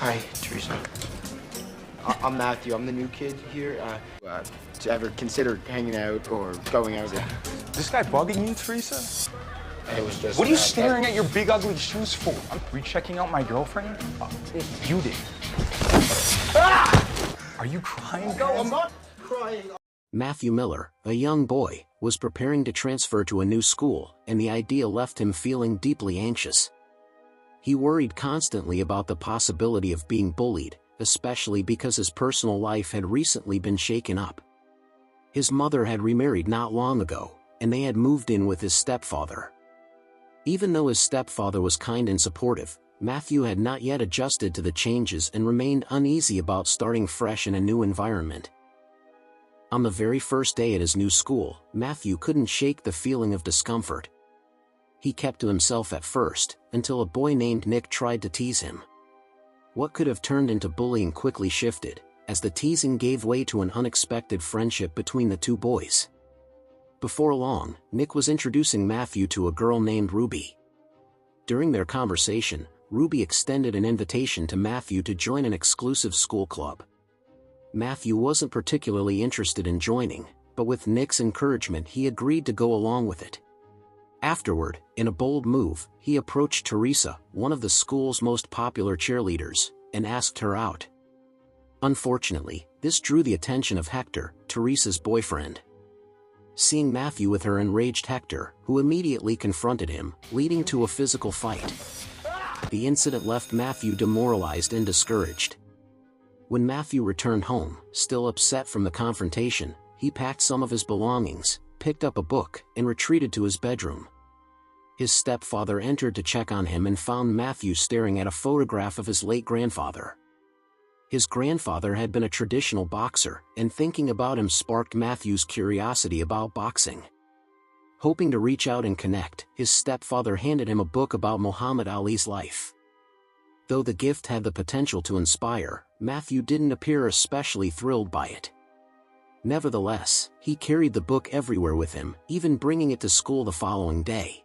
Hi, Teresa. I'm Matthew. I'm the new kid here. To ever consider hanging out or going out? This guy bugging you, Teresa? It was just. What are you staring at your big ugly shoes for? I'm rechecking out my girlfriend? You did. Ah! Are you crying? No, I'm not crying. Matthew Miller, a young boy, was preparing to transfer to a new school, and the idea left him feeling deeply anxious. He worried constantly about the possibility of being bullied, especially because his personal life had recently been shaken up. His mother had remarried not long ago, and they had moved in with his stepfather. Even though his stepfather was kind and supportive, Matthew had not yet adjusted to the changes and remained uneasy about starting fresh in a new environment. On the very first day at his new school, Matthew couldn't shake the feeling of discomfort. He kept to himself at first, until a boy named Nick tried to tease him. What could have turned into bullying quickly shifted, as the teasing gave way to an unexpected friendship between the two boys. Before long, Nick was introducing Matthew to a girl named Ruby. During their conversation, Ruby extended an invitation to Matthew to join an exclusive school club. Matthew wasn't particularly interested in joining, but with Nick's encouragement he agreed to go along with it. Afterward, in a bold move, he approached Teresa, one of the school's most popular cheerleaders, and asked her out. Unfortunately, this drew the attention of Hector, Teresa's boyfriend. Seeing Matthew with her enraged Hector, who immediately confronted him, leading to a physical fight. The incident left Matthew demoralized and discouraged. When Matthew returned home, still upset from the confrontation, he packed some of his belongings, picked up a book, and retreated to his bedroom. His stepfather entered to check on him and found Matthew staring at a photograph of his late grandfather. His grandfather had been a traditional boxer, and thinking about him sparked Matthew's curiosity about boxing. Hoping to reach out and connect, his stepfather handed him a book about Muhammad Ali's life. Though the gift had the potential to inspire, Matthew didn't appear especially thrilled by it. Nevertheless, he carried the book everywhere with him, even bringing it to school the following day.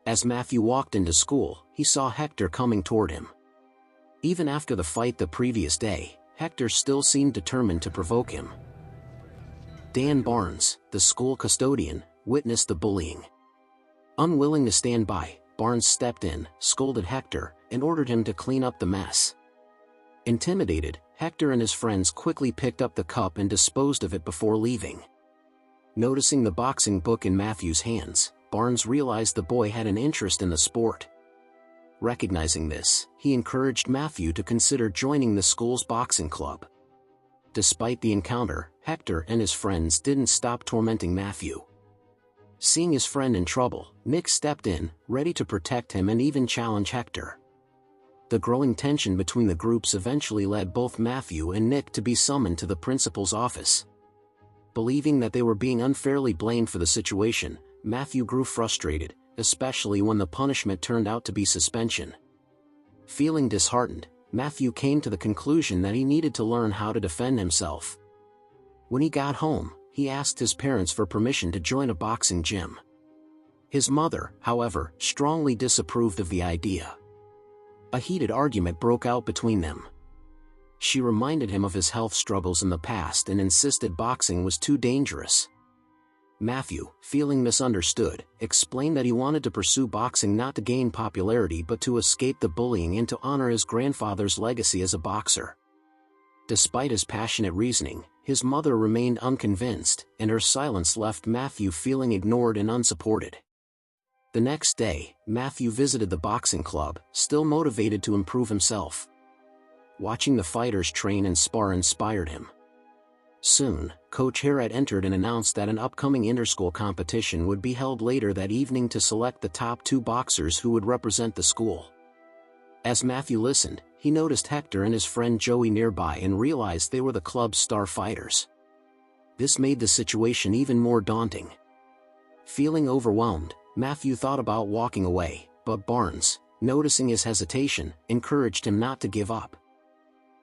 As Matthew walked into school, he saw Hector coming toward him. Even after the fight the previous day, Hector still seemed determined to provoke him. Dan Barnes, the school custodian, witnessed the bullying. Unwilling to stand by, Barnes stepped in, scolded Hector, and ordered him to clean up the mess. Intimidated, Hector and his friends quickly picked up the cup and disposed of it before leaving. Noticing the boxing book in Matthew's hands, Barnes realized the boy had an interest in the sport. Recognizing this, he encouraged Matthew to consider joining the school's boxing club. Despite the encounter, Hector and his friends didn't stop tormenting Matthew. Seeing his friend in trouble, Nick stepped in, ready to protect him and even challenge Hector. The growing tension between the groups eventually led both Matthew and Nick to be summoned to the principal's office. Believing that they were being unfairly blamed for the situation, Matthew grew frustrated, especially when the punishment turned out to be suspension. Feeling disheartened, Matthew came to the conclusion that he needed to learn how to defend himself. When he got home, he asked his parents for permission to join a boxing gym. His mother, however, strongly disapproved of the idea. A heated argument broke out between them. She reminded him of his health struggles in the past and insisted boxing was too dangerous. Matthew, feeling misunderstood, explained that he wanted to pursue boxing not to gain popularity but to escape the bullying and to honor his grandfather's legacy as a boxer. Despite his passionate reasoning, his mother remained unconvinced, and her silence left Matthew feeling ignored and unsupported. The next day, Matthew visited the boxing club, still motivated to improve himself. Watching the fighters train and spar inspired him. Soon, Coach Harrod entered and announced that an upcoming interschool competition would be held later that evening to select the top 2 boxers who would represent the school. As Matthew listened, he noticed Hector and his friend Joey nearby and realized they were the club's star fighters. This made the situation even more daunting. Feeling overwhelmed, Matthew thought about walking away, but Barnes, noticing his hesitation, encouraged him not to give up.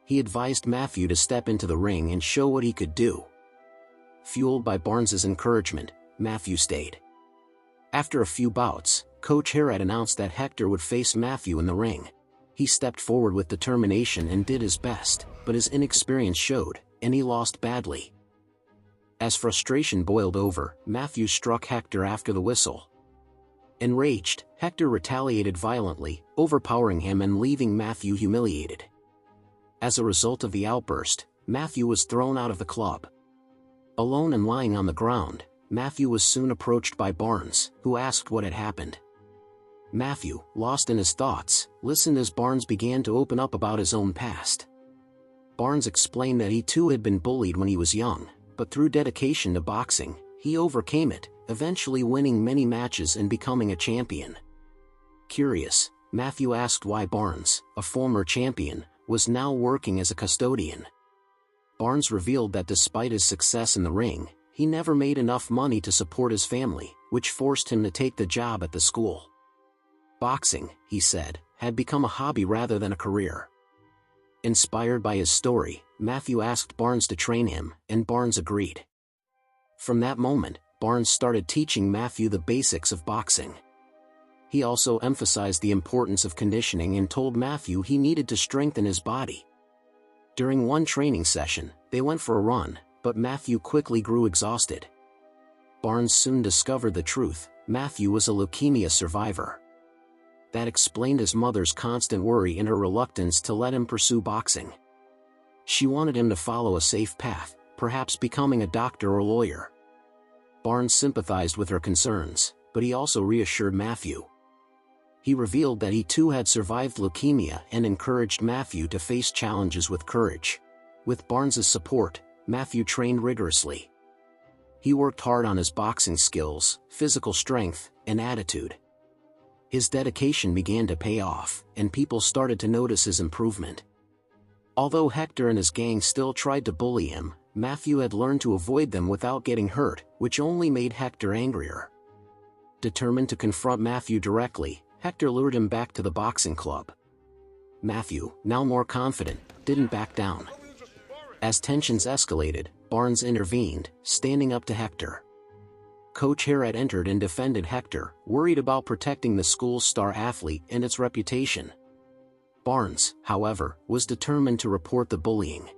He advised Matthew to step into the ring and show what he could do. Fueled by Barnes's encouragement, Matthew stayed. After a few bouts, Coach Harrod announced that Hector would face Matthew in the ring. He stepped forward with determination and did his best, but his inexperience showed, and he lost badly. As frustration boiled over, Matthew struck Hector after the whistle. Enraged, Hector retaliated violently, overpowering him and leaving Matthew humiliated. As a result of the outburst, Matthew was thrown out of the club. Alone and lying on the ground, Matthew was soon approached by Barnes, who asked what had happened. Matthew, lost in his thoughts, listened as Barnes began to open up about his own past. Barnes explained that he too had been bullied when he was young, but through dedication to boxing, he overcame it, eventually winning many matches and becoming a champion. Curious, Matthew asked why Barnes, a former champion, was now working as a custodian. Barnes revealed that despite his success in the ring, he never made enough money to support his family, which forced him to take the job at the school. Boxing, he said, had become a hobby rather than a career. Inspired by his story, Matthew asked Barnes to train him, and Barnes agreed. From that moment, Barnes started teaching Matthew the basics of boxing. He also emphasized the importance of conditioning and told Matthew he needed to strengthen his body. During one training session, they went for a run, but Matthew quickly grew exhausted. Barnes soon discovered the truth: Matthew was a leukemia survivor. That explained his mother's constant worry and her reluctance to let him pursue boxing. She wanted him to follow a safe path, perhaps becoming a doctor or lawyer. Barnes sympathized with her concerns, but he also reassured Matthew. He revealed that he too had survived leukemia and encouraged Matthew to face challenges with courage. With Barnes's support, Matthew trained rigorously. He worked hard on his boxing skills, physical strength, and attitude. His dedication began to pay off, and people started to notice his improvement. Although Hector and his gang still tried to bully him, Matthew had learned to avoid them without getting hurt, which only made Hector angrier. Determined to confront Matthew directly, Hector lured him back to the boxing club. Matthew, now more confident, didn't back down. As tensions escalated, Barnes intervened, standing up to Hector. Coach Harrod entered and defended Hector, worried about protecting the school's star athlete and its reputation. Barnes, however, was determined to report the bullying.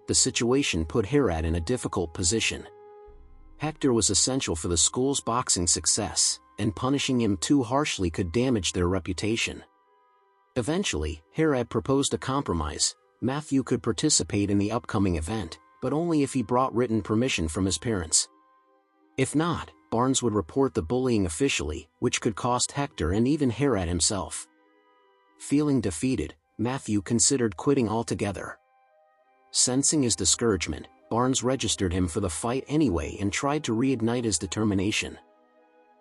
The situation put Harrod in a difficult position. Hector was essential for the school's boxing success, and punishing him too harshly could damage their reputation. Eventually, Harrod proposed a compromise: Matthew could participate in the upcoming event, but only if he brought written permission from his parents. If not, Barnes would report the bullying officially, which could cost Hector and even Harrod himself. Feeling defeated, Matthew considered quitting altogether. Sensing his discouragement, Barnes registered him for the fight anyway and tried to reignite his determination.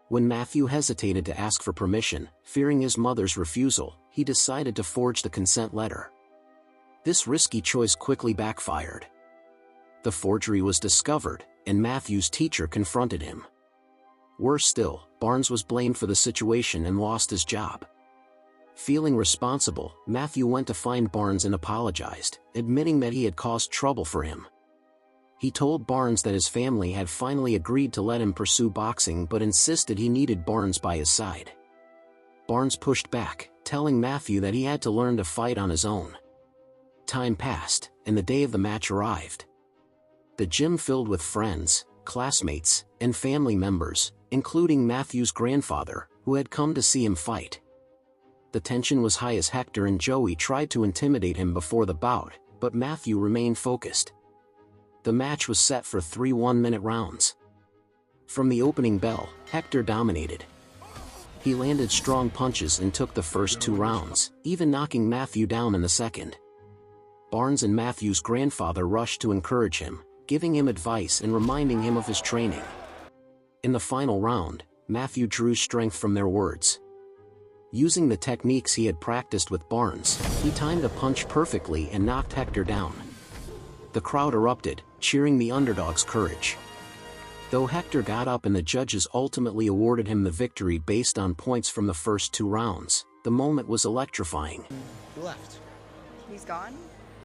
When Matthew hesitated to ask for permission, fearing his mother's refusal, he decided to forge the consent letter. This risky choice quickly backfired. The forgery was discovered, and Matthew's teacher confronted him. Worse still, Barnes was blamed for the situation and lost his job. Feeling responsible, Matthew went to find Barnes and apologized, admitting that he had caused trouble for him. He told Barnes that his family had finally agreed to let him pursue boxing but insisted he needed Barnes by his side. Barnes pushed back, telling Matthew that he had to learn to fight on his own. Time passed, and the day of the match arrived. The gym filled with friends, classmates, and family members, including Matthew's grandfather, who had come to see him fight. The tension was high as Hector and Joey tried to intimidate him before the bout, but Matthew remained focused. The match was set for 3 one-minute rounds. From the opening bell, Hector dominated. He landed strong punches and took the first 2 rounds, even knocking Matthew down in the second. Barnes and Matthew's grandfather rushed to encourage him, giving him advice and reminding him of his training. In the final round, Matthew drew strength from their words. Using the techniques he had practiced with Barnes, he timed a punch perfectly and knocked Hector down. The crowd erupted, cheering the underdog's courage. Though Hector got up and the judges ultimately awarded him the victory based on points from the first 2 rounds, the moment was electrifying. He left. He's gone?